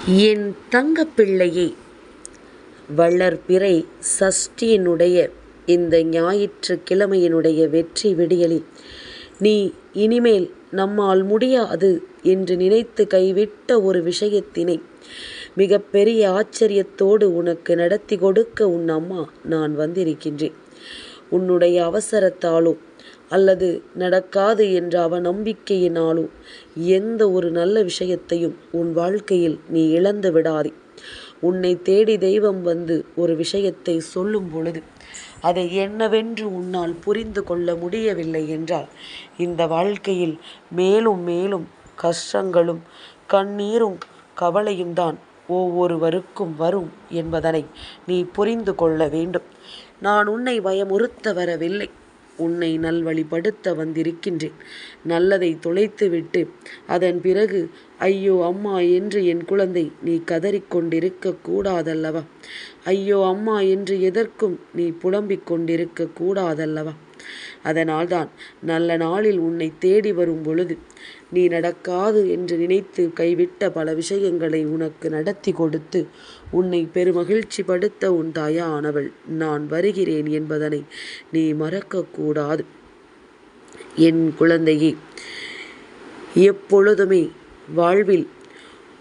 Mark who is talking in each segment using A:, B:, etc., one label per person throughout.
A: என் தங்கப்பிள்ளையே, வளர்பிறை சஷ்டியினுடைய இந்த ஞாயிற்றுக் கிழமையினுடைய வெற்றி விடியலில் நீ இனிமேல் நம்மால் முடியாது என்று நினைத்து கைவிட்ட ஒரு விஷயத்தினை மிகப்பெரிய ஆச்சரியத்தோடு உனக்கு நடத்தி கொடுக்க உன் அம்மா நான் வந்திருக்கின்றேன். உன்னுடைய அவசரத்தாலோ அல்லது நடக்காது என்ற அவநம்பிக்கையினாலோ எந்த ஒரு நல்ல விஷயத்தையும் உன் வாழ்க்கையில் நீ இழந்து விடாதே. உன்னை தேடி தெய்வம் வந்து ஒரு விஷயத்தை சொல்லும் பொழுது அதை என்னவென்று உன்னால் புரிந்து கொள்ள முடியவில்லை என்றால் இந்த வாழ்க்கையில் மேலும் மேலும் கஷ்டங்களும் கண்ணீரும் கவலையும் தான் ஒவ்வொருவருக்கும் வரும் என்பதனை நீ புரிந்து கொள்ள வேண்டும். நான் உன்னை பயமுறுத்த வரவில்லை, உன்னை நல்வழிப்படுத்த வந்திருக்கின்றேன். நல்லதை தொலைத்துவிட்டு அதன் பிறகு ஐயோ அம்மா என்று என் குழந்தை நீ கதறிக்கொண்டிருக்க கூடாதல்லவா? ஐயோ அம்மா என்று எதற்கும் நீ புலம்பிக் கொண்டிருக்க கூடாதல்லவா? அதனால்தான் நல்ல நாளில் உன்னை தேடி வரும் பொழுது நீ நடக்காது என்று நினைத்து கைவிட்ட பல விஷயங்களை உனக்கு நடத்தி கொடுத்து உன்னை பெருமகிழ்ச்சி படுத்த உன் தாயானவள் நான் வருகிறேன் என்பதனை நீ மறக்கக்கூடாது. என் குழந்தையே, எப்பொழுதுமே வாழ்வில்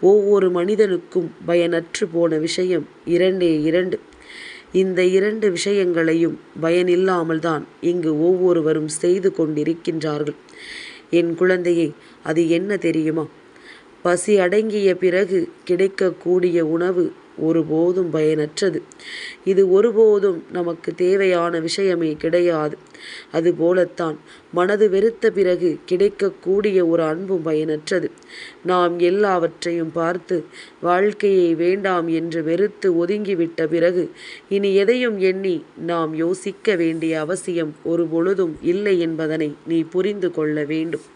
A: ஒவ்வொரு மனிதனுக்கும் பயனற்று போன விஷயம் இரண்டே இரண்டு. இந்த இரண்டு விஷயங்களையும் பயனில்லாமல் தான் இங்கு ஒவ்வொருவரும் செய்து கொண்டிருக்கின்றார்கள். என் குழந்தையே, அது என்ன தெரியுமா? பசி அடங்கிய பிறகு கிடைக்கக்கூடிய உணவு ஒருபோதும் பயனற்றது. இது ஒருபோதும் நமக்கு தேவையான விஷயமே கிடையாது. அதுபோலத்தான் மனது வெறுத்த பிறகு கிடைக்கக்கூடிய ஒரு அன்பும் பயனற்றது. நாம் எல்லாவற்றையும் பார்த்து வாழ்க்கையை வேண்டாம் என்று வெறுத்து ஒதுங்கிவிட்ட பிறகு இனி எதையும் எண்ணி நாம் யோசிக்க வேண்டிய அவசியம் ஒரு பொழுதும் இல்லை என்பதனை நீ புரிந்து கொள்ள வேண்டும்.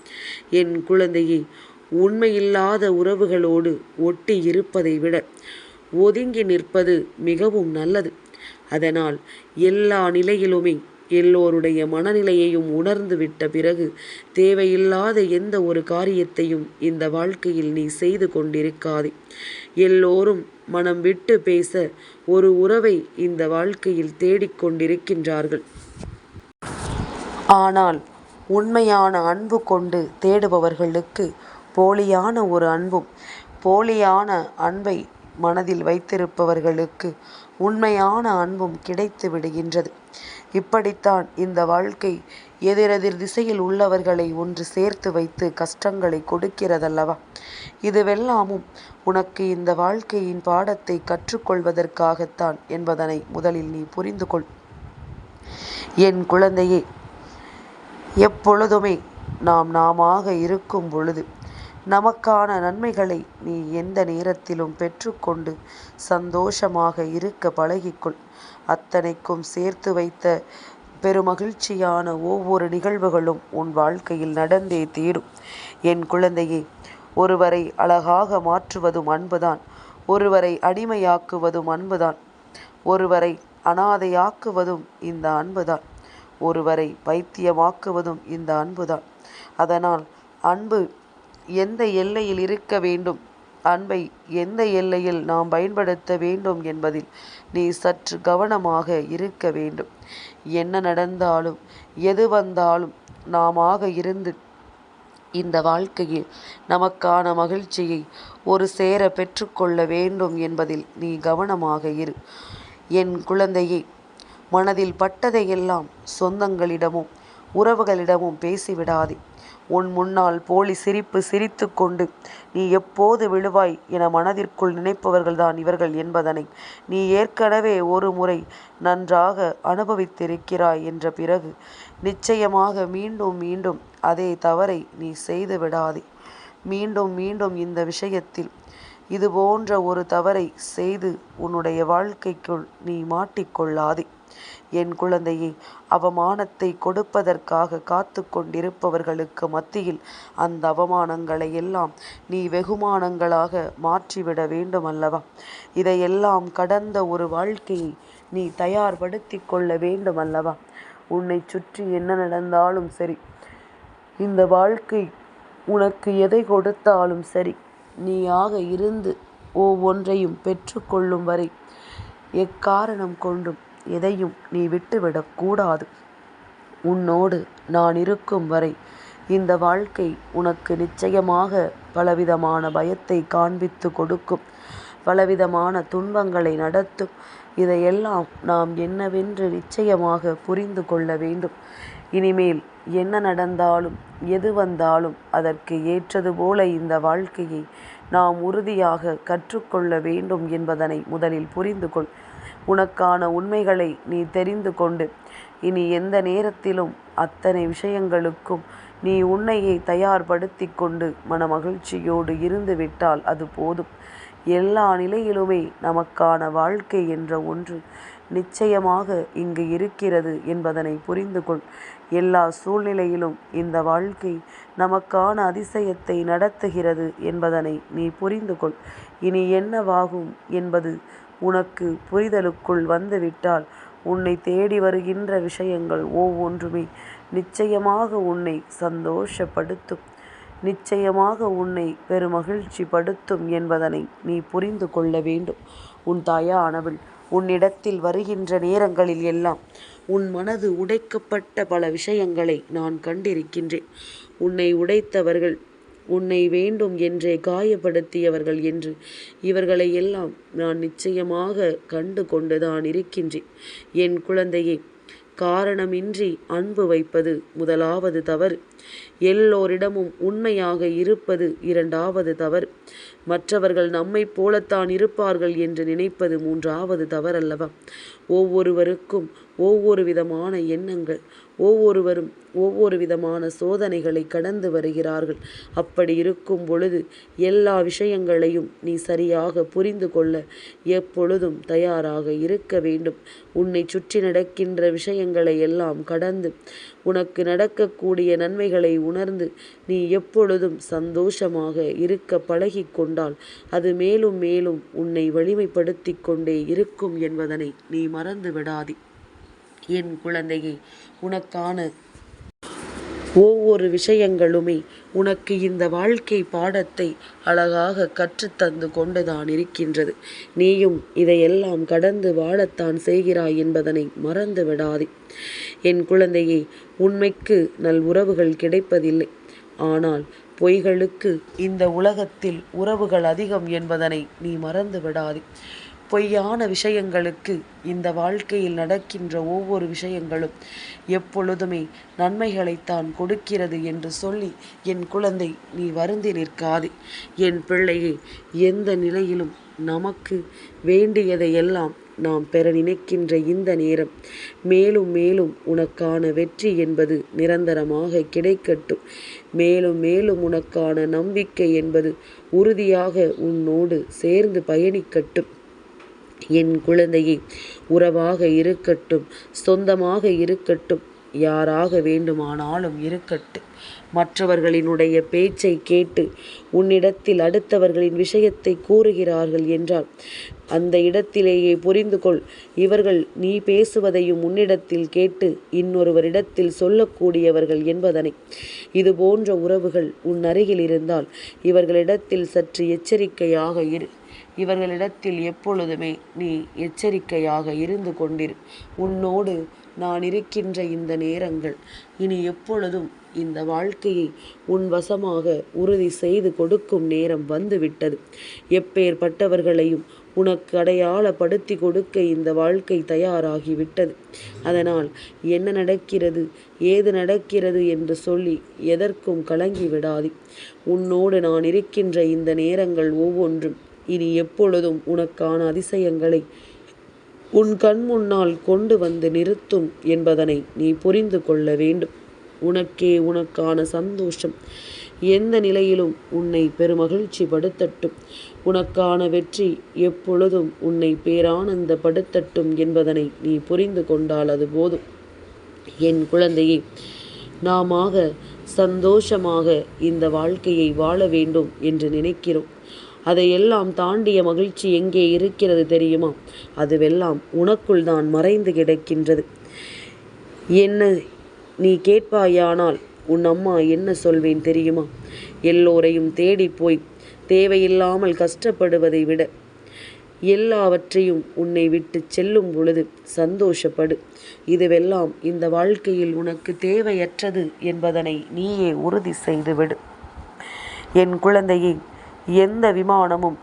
A: என் குழந்தையே, உண்மையில்லாத உறவுகளோடு ஒட்டி இருப்பதை விட ஒதுங்கி நிற்பது மிகவும் நல்லது. அதனால் எல்லா நிலையிலுமே எல்லோருடைய மனநிலையையும் உணர்ந்து விட்ட பிறகு தேவையில்லாத எந்த ஒரு காரியத்தையும் இந்த வாழ்க்கையில் நீ செய்து கொண்டிருக்காதே. எல்லோரும் மனம் விட்டு பேச ஒரு உறவை இந்த வாழ்க்கையில் தேடிக்கொண்டிருக்கின்றார்கள். ஆனால் உண்மையான அன்பு கொண்டு தேடுபவர்களுக்கு போலியான ஒரு அன்பும், போலியான அன்பை மனதில் வைத்திருப்பவர்களுக்கு உண்மையான அன்பும் கிடைத்து விடுகின்றது. இப்படித்தான் இந்த வாழ்க்கை எதிரெதிர் திசையில் உள்ளவர்களை ஒன்று சேர்த்து வைத்து கஷ்டங்களை கொடுக்கிறதல்லவா? இதுவெல்லாமும் உனக்கு இந்த வாழ்க்கையின் பாடத்தை கற்றுக்கொள்வதற்காகத்தான் என்பதனை முதலில் நீ புரிந்து கொள். என் குழந்தையே, எப்பொழுதுமே நாமாக இருக்கும் பொழுது நமக்கான நன்மைகளை நீ எந்த நேரத்திலும் பெற்றுக்கொண்டு சந்தோஷமாக இருக்க பழகிக்கொள். அத்தனைக்கும் சேர்த்து வைத்த பெருமகிழ்ச்சியான ஒவ்வொரு நிகழ்வுகளும் உன் வாழ்க்கையில் நடந்தே தீரும். என் குழந்தையே, ஒருவரை அழகாக மாற்றுவதும் அன்புதான், ஒருவரை அடிமையாக்குவதும் அன்புதான், ஒருவரை அனாதையாக்குவதும் இந்த அன்புதான், ஒருவரை பைத்தியமாக்குவதும் இந்த அன்புதான். அதனால் அன்பு எந்த எல்லையில் இருக்க வேண்டும், அன்பை எந்த எல்லையில் நாம் பயன்படுத்த வேண்டும் என்பதில் நீ சற்று கவனமாக இருக்க வேண்டும். என்ன நடந்தாலும் எது வந்தாலும் நாமாக இருந்து இந்த வாழ்க்கையில் நமக்கான மகிழ்ச்சியை ஒரு சேர பெற்றுக்கொள்ள வேண்டும் என்பதில் நீ கவனமாக இரு. என் குழந்தையே, மனதில் பட்டதையெல்லாம் சொந்தங்களிடமும் உறவுகளிடமும் பேசிவிடாதே. உன் முன்னால் போலி சிரிப்பு சிரித்து கொண்டு நீ எப்போது விழுவாய் என மனதிற்குள் நினைப்பவர்கள்தான் இவர்கள் என்பதனை நீ ஏற்கனவே ஒரு முறை நன்றாக அனுபவித்திருக்கிறாய் என்ற பிறகு நிச்சயமாக மீண்டும் மீண்டும் அதே தவறை நீ செய்து விடாதே. மீண்டும் மீண்டும் இந்த விஷயத்தில் இது போன்ற ஒரு தவறை செய்து உன்னுடைய வாழ்க்கைக்குள் நீ மாட்டிக்கொள்ளாதே. என் குழந்தையை, அவமானத்தை கொடுப்பதற்காக காத்து கொண்டிருப்பவர்களுக்கு மத்தியில் அந்த அவமானங்களை எல்லாம் நீ வெகுமானங்களாக மாற்றிவிட வேண்டும் அல்லவா? இதையெல்லாம் கடந்த ஒரு வாழ்க்கையை நீ தயார்படுத்தி கொள்ள வேண்டும் அல்லவா? உன்னை சுற்றி என்ன நடந்தாலும் சரி, இந்த வாழ்க்கை உனக்கு எதை கொடுத்தாலும் சரி, நீயாக இருந்து ஒவ்வொன்றையும் பெற்றுக்கொள்ளும் வரை எக்காரணம் கொண்டும் எதையும் நீ விட்டுவிடக்கூடாது. உன்னோடு நான் இருக்கும் வரை இந்த வாழ்க்கை உனக்கு நிச்சயமாக பலவிதமான பயத்தை காண்பித்து கொடுக்கும், பலவிதமான துன்பங்களை நடத்தும். இதையெல்லாம் நாம் என்னவென்று நிச்சயமாக புரிந்து கொள்ள வேண்டும். இனிமேல் என்ன நடந்தாலும் எது வந்தாலும் அதற்கு ஏற்றது போல இந்த வாழ்க்கையை நாம் உறுதியாக கற்றுக்கொள்ள வேண்டும் என்பதனை முதலில் புரிந்து கொள். உனக்கான உண்மைகளை நீ தெரிந்து கொண்டு இனி எந்த நேரத்திலும் அத்தனை விஷயங்களுக்கும் நீ உன்னையே தயார்படுத்தி கொண்டு மனமகிழ்ச்சியோடு இருந்து விட்டால் அது போதும். எல்லா நிலையிலுமே நமக்கான வாழ்க்கை என்ற ஒன்று நிச்சயமாக இங்கு இருக்கிறது என்பதனை புரிந்து கொள். எல்லா சூழ்நிலையிலும் இந்த வாழ்க்கை நமக்கான அதிசயத்தை நடத்துகிறது என்பதனை நீ புரிந்து கொள். இனி என்னவாகும் என்பது உனக்கு புரிதலுக்குள் வந்துவிட்டால் உன்னை தேடி வருகின்ற விஷயங்கள் ஒவ்வொன்றுமே நிச்சயமாக உன்னை சந்தோஷப்படுத்தும், நிச்சயமாக உன்னை பெருமகிழ்ச்சி படுத்தும் என்பதனை நீ புரிந்து கொள்ள வேண்டும். உன் தாயானவள் உன்னிடத்தில் வருகின்ற நேரங்களில் எல்லாம் உன் மனது உடைக்கப்பட்ட பல விஷயங்களை நான் கண்டிருக்கின்றேன். உன்னை உடைத்தவர்கள், உன்னை வேண்டும் என்றே காயப்படுத்தியவர்கள் என்று இவர்களை எல்லாம் நான் நிச்சயமாக கண்டு கொண்டுதான் இருக்கின்றேன். என் குழந்தையே, காரணமின்றி அன்பு வைப்பது முதலாவது தவறு. எல்லோரிடமும் உண்மையாக இருப்பது இரண்டாவது தவறு. மற்றவர்கள் நம்மைப் போலத்தான் இருப்பார்கள் என்று நினைப்பது மூன்றாவது தவறல்லவா? ஒவ்வொருவருக்கும் ஒவ்வொரு விதமான எண்ணங்கள், ஒவ்வொருவரும் ஒவ்வொரு விதமான சோதனைகளை கடந்து வருகிறார்கள். அப்படி இருக்கும் பொழுது எல்லா விஷயங்களையும் நீ சரியாக புரிந்து கொள்ள எப்பொழுதும் தயாராக இருக்க வேண்டும். உன்னை சுற்றி நடக்கின்ற விஷயங்களை எல்லாம் கடந்து உனக்கு நடக்கக்கூடிய நன்மைகளை உணர்ந்து நீ எப்பொழுதும் சந்தோஷமாக இருக்க பழகி கொண்டால் அது மேலும் மேலும் உன்னை வலிமைப்படுத்தி கொண்டே இருக்கும் என்பதனை நீ மறந்து விடாதே. என் குழந்தையே, உனக்கான ஒவ்வொரு விஷயங்களுமே உனக்கு இந்த வாழ்க்கை பாடத்தை அழகாக கற்றுத்தந்து கொண்டுதான் இருக்கின்றது. நீயும் இதையெல்லாம் கடந்து வாழத்தான் செய்கிறாய் என்பதனை மறந்து விடாதே. என் குழந்தையே, உண்மைக்கு நல் உறவுகள் கிடைப்பதில்லை. ஆனால் பொய்களுக்கு இந்த உலகத்தில் உறவுகள் அதிகம் என்பதனை நீ மறந்து விடாதே. பொய்யான விஷயங்களுக்கு இந்த வாழ்க்கையில் நடக்கின்ற ஒவ்வொரு விஷயங்களும் எப்பொழுதுமே நன்மைகளைத்தான் கொடுக்கிறது என்று சொல்லி என் குழந்தை நீ வருந்தி நிற்காதே. என் பிள்ளையே, எந்த நிலையிலும் நமக்கு வேண்டியதையெல்லாம் நாம் பெற நினைக்கின்ற இந்த நேரம் மேலும் மேலும் உனக்கான வெற்றி என்பது நிரந்தரமாக கிடைக்கட்டும். மேலும் மேலும் உனக்கான நம்பிக்கை என்பது உறுதியாக உன்னோடு சேர்ந்து பயணிக்கட்டும். என் குழந்தையே, உறவாக இருக்கட்டும், சொந்தமாக இருக்கட்டும், யாராக வேண்டுமானாலும் இருக்கட்டும், மற்றவர்களினுடைய பேச்சை கேட்டு உன்னிடத்தில் அடுத்தவர்களின் விஷயத்தை கூறுகிறார்கள் என்றால் அந்த இடத்திலேயே புரிந்து கொள், இவர்கள் நீ பேசுவதையும் உன்னிடத்தில் கேட்டு இன்னொருவரிடத்தில் சொல்லக்கூடியவர்கள் என்பதனை. இது போன்ற உறவுகள் உன் அருகில் இருந்தால் இவர்களிடத்தில் சற்று எச்சரிக்கையாக இரு. இவர்களிடத்தில் எப்பொழுதுமே நீ எச்சரிக்கையாக இருந்து கொண்டிரு. உன்னோடு நான் இருக்கின்ற இந்த நேரங்கள் இனி எப்பொழுதும் இந்த வாழ்க்கையை உன் வசமாக உறுதி செய்து கொடுக்கும் நேரம் வந்துவிட்டது. எப்பேற்பட்டவர்களையும் உனக்கு அடையாளப்படுத்தி கொடுக்க இந்த வாழ்க்கை தயாராகிவிட்டது. அதனால் என்ன நடக்கிறது, ஏது நடக்கிறது என்று சொல்லி எதற்கும் கலங்கி விடாதே. உன்னோடு நான் இருக்கின்ற இந்த நேரங்கள் ஒவ்வொன்றும் இனி எப்பொழுதும் உனக்கான அதிசயங்களை உன் கண் முன்னால் கொண்டு வந்து நிறுத்தும் என்பதனை நீ புரிந்து கொள்ள வேண்டும். உனக்கே உனக்கான சந்தோஷம் எந்த நிலையிலும் உன்னை பெருமகிழ்ச்சி படுத்தட்டும். உனக்கான வெற்றி எப்பொழுதும் உன்னை பேரானந்தப்படுத்தட்டும் என்பதனை நீ புரிந்து கொண்டால் அது போதும். என் குழந்தையே, நாமாக சந்தோஷமாக இந்த வாழ்க்கையை வாழ வேண்டும் என்று நினைக்கிறோம். அதையெல்லாம் தாண்டிய மகிழ்ச்சி எங்கே இருக்கிறது தெரியுமா? அதுவெல்லாம் உனக்குள் தான் மறைந்து கிடக்கின்றது. என்ன நீ கேட்பாயானால் உன் அம்மா என்ன சொல்வேன் தெரியுமா? எல்லோரையும் தேடி போய் தேவையில்லாமல் கஷ்டப்படுவதை விட எல்லாவற்றையும் உன்னை விட்டு செல்லும் பொழுது சந்தோஷப்படு. இதுவெல்லாம் இந்த வாழ்க்கையில் உனக்கு தேவையற்றது என்பதனை நீயே உறுதி செய்துவிடு. என் குழந்தையே, எந்த விமானமும்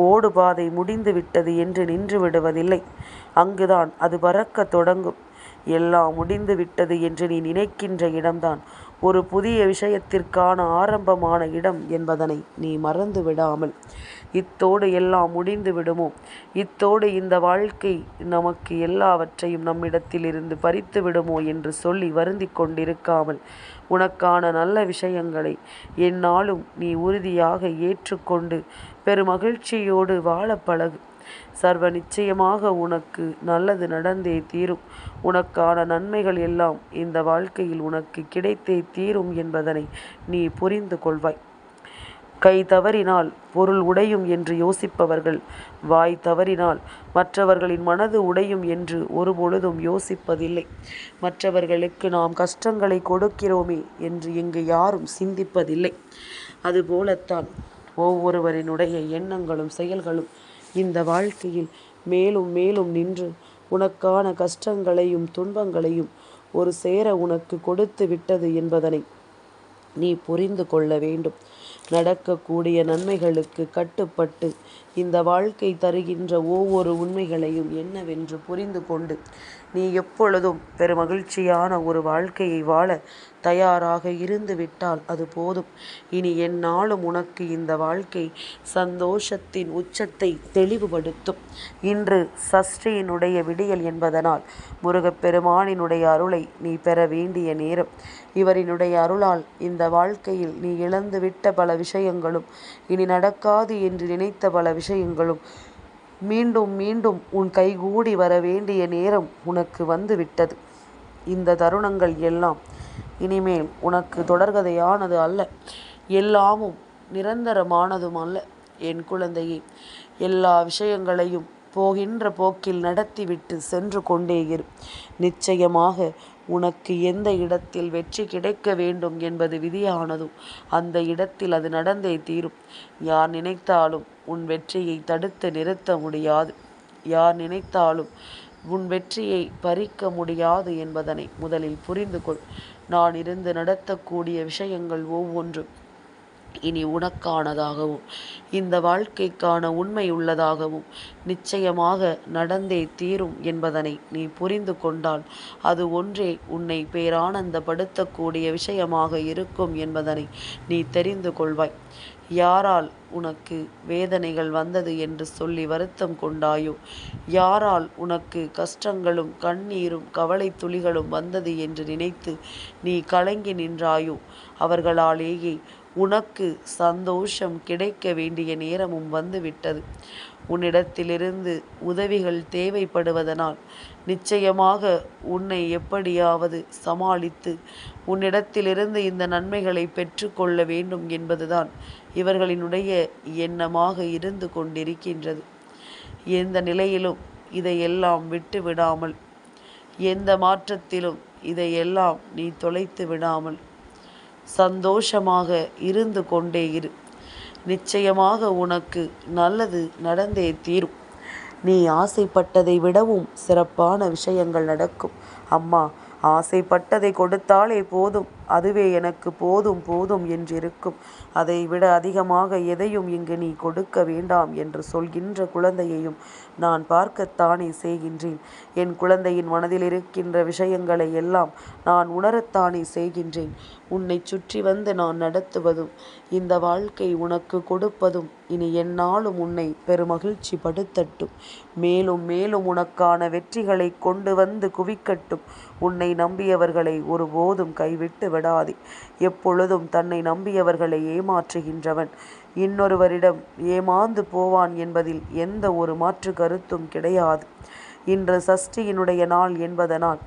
A: ஓடுபாதை முடிந்து விட்டது என்று நின்று விடுவதில்லை. அங்குதான் அது பறக்க தொடங்கும். எல்லாம் முடிந்து விட்டது என்று நீ நினைக்கின்ற இடம்தான் ஒரு புதிய விஷயத்திற்கான ஆரம்பமான இடம் என்பதனை நீ மறந்து விடாமல், இத்தோடு எல்லாம் முடிந்து விடுமோ, இத்தோடு இந்த வாழ்க்கை நமக்கு எல்லாவற்றையும் நம்மிடத்தில் இருந்து பறித்து விடுமோ என்று சொல்லி வருந்தி கொண்டிருக்காமல், உனக்கான நல்ல விஷயங்களை எந்நாளும் நீ உறுதியாக ஏற்றுக்கொண்டு பெருமகிழ்ச்சியோடு வாழ பழகு. சர்வ நிச்சயமாக உனக்கு நல்லது நடந்தே தீரும். உனக்கான நன்மைகள் எல்லாம் இந்த வாழ்க்கையில் உனக்கு கிடைத்தே தீரும் என்பதனை நீ புரிந்து கொள்வாய். கை தவறினால் பொருள் உடையும் என்று யோசிப்பவர்கள் வாய் தவறினால் மற்றவர்களின் மனது உடையும் என்று ஒருபொழுதும் யோசிப்பதில்லை. மற்றவர்களுக்கு நாம் கஷ்டங்களை கொடுக்கிறோமே என்று இங்கு யாரும் சிந்திப்பதில்லை. அதுபோலத்தான் ஒவ்வொருவரினுடைய எண்ணங்களும் செயல்களும் இந்த வாழ்க்கையில் மேலும் மேலும் நின்று உனக்கான கஷ்டங்களையும் துன்பங்களையும் ஒரு சேர உனக்கு கொடுத்து விட்டது என்பதனை நீ புரிந்து கொள்ள வேண்டும். நடக்கக்கூடிய நன்மைகளுக்கு கட்டுப்பட்டு இந்த வாழ்க்கை தருகின்ற ஒவ்வொரு உண்மைகளையும் என்னவென்று புரிந்து கொண்டு நீ எப்பொழுதும் பெருமகிழ்ச்சியான ஒரு வாழ்க்கையை வாழ தயாராக இருந்து விட்டால் அது போதும். இனி எந்நாளும் உனக்கு இந்த வாழ்க்கை சந்தோஷத்தின் உச்சத்தை தெளிவுபடுத்தும். இன்று சஷ்டியினுடைய விடியல் என்பதனால் முருகப்பெருமானினுடைய அருளை நீ பெற வேண்டிய நேரம். இவரினுடைய அருளால் இந்த வாழ்க்கையில் நீ இழந்துவிட்ட பல விஷயங்களும், இனி நடக்காது என்று நினைத்த பல விஷயங்களும் மீண்டும் மீண்டும் உன் கைகூடி வர வேண்டிய நேரம் உனக்கு வந்துவிட்டது. இந்த தருணங்கள் எல்லாம் இனிமேல் உனக்கு தொடர்கதையானது அல்ல, எல்லாமும் நிரந்தரமானதும் அல்ல. என் குழந்தையே, எல்லா விஷயங்களையும் போகின்ற போக்கில் நடத்திவிட்டு சென்று கொண்டே இரு. நிச்சயமாக உனக்கு எந்த இடத்தில் வெற்றி கிடைக்க வேண்டும் என்பது விதியானதும் அந்த இடத்தில் அது நடந்தே தீரும். யார் நினைத்தாலும் உன் வெற்றியை தடுத்து நிறுத்த முடியாது. யார் நினைத்தாலும் உன் வெற்றியை பறிக்க முடியாது என்பதனை முதலில் புரிந்து கொள். நான் இருந்து நடத்தக்கூடிய விஷயங்கள் ஒவ்வொன்றும் இனி உனக்கானதாகவும் இந்த வாழ்க்கைக்கான உண்மை உள்ளதாகவும் நிச்சயமாக நடந்தே தீரும் என்பதனை நீ புரிந்து கொண்டால் அது ஒன்றே உன்னை பேரானந்தப்படுத்தக்கூடிய விஷயமாக இருக்கும் என்பதனை நீ தெரிந்து கொள்வாய். யாரால் உனக்கு வேதனைகள் வந்தது என்று சொல்லி வருத்தம் கொண்டாயோ, யாரால் உனக்கு கஷ்டங்களும் கண்ணீரும் கவலை துளிகளும் வந்தது என்று நினைத்து நீ கலங்கி நின்றாயோ, அவர்களாலேயே உனக்கு சந்தோஷம் கிடைக்க வேண்டிய நேரமும் வந்துவிட்டது. உன்னிடத்திலிருந்து உதவிகள் தேவைப்படுவதனால் நிச்சயமாக உன்னை எப்படியாவது சமாளித்து உன்னிடத்திலிருந்து இந்த நன்மைகளை பெற்றுக்கொள்ள வேண்டும் என்பதுதான் இவர்களினுடைய எண்ணமாக இருந்து கொண்டிருக்கின்றது. எந்த நிலையிலும் இதையெல்லாம் விட்டு விடாமல், எந்த மாற்றத்திலும் இதையெல்லாம் நீ தொலைத்து விடாமல் சந்தோஷமாக இருந்து கொண்டே இரு. நிச்சயமாக உனக்கு நல்லது நடந்தே தீரும். நீ ஆசைப்பட்டதை விடவும் சிறப்பான விஷயங்கள் நடக்கும். அம்மா, ஆசைப்பட்டதை கொடுத்தாலே போதும், அதுவே எனக்கு போதும் போதும் என்றிருக்கும். அதை விட அதிகமாக எதையும் இங்கு நீ கொடுக்க வேண்டாம் என்று சொல்கின்ற குழந்தையையும் நான் பார்க்கத்தானே செய்கின்றேன். என் குழந்தையின் மனதில் இருக்கின்ற விஷயங்களை எல்லாம் நான் உணரத்தானே செய்கின்றேன். உன்னை சுற்றி வந்து நான் நடத்துவதும் இந்த வாழ்க்கை உனக்கு கொடுப்பதும் இனி எந்நாளும் உன்னை பெருமகிழ்ச்சி படுத்தட்டும். மேலும் மேலும் உனக்கான வெற்றிகளை கொண்டு வந்து குவிக்கட்டும். உன்னை நம்பியவர்களை ஒருபோதும் கைவிட்டு விடாதே. எப்பொழுதும் தன்னை நம்பியவர்களை ஏமாற்றுகின்றவன் இன்னொருவரிடம் ஏமாந்து போவான் என்பதில் எந்த ஒரு மாற்று கருத்தும் கிடையாது. இன்று சஷ்டியினுடைய நாள் என்பதனால்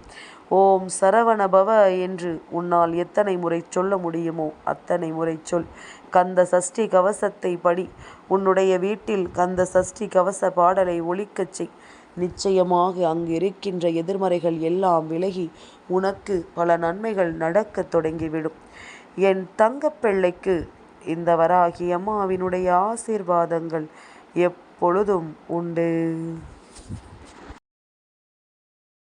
A: ஓம் சரவணபவ என்று உன்னால் எத்தனை முறை சொல்ல முடியுமோ அத்தனை முறை சொல். கந்த சஷ்டி கவசத்தை படி. உன்னுடைய வீட்டில் கந்த சஷ்டி கவச பாடலை ஒலிக்கச் செய். நிச்சயமாக அங்கு இருக்கின்ற எதிர்மறைகள் எல்லாம் விலகி உனக்கு பல நன்மைகள் நடக்க தொடங்கிவிடும். என் தங்கப்பிள்ளைக்கு இந்த வராகி அம்மாவினுடைய ஆசீர்வாதங்கள் எப்பொழுதும் உண்டு.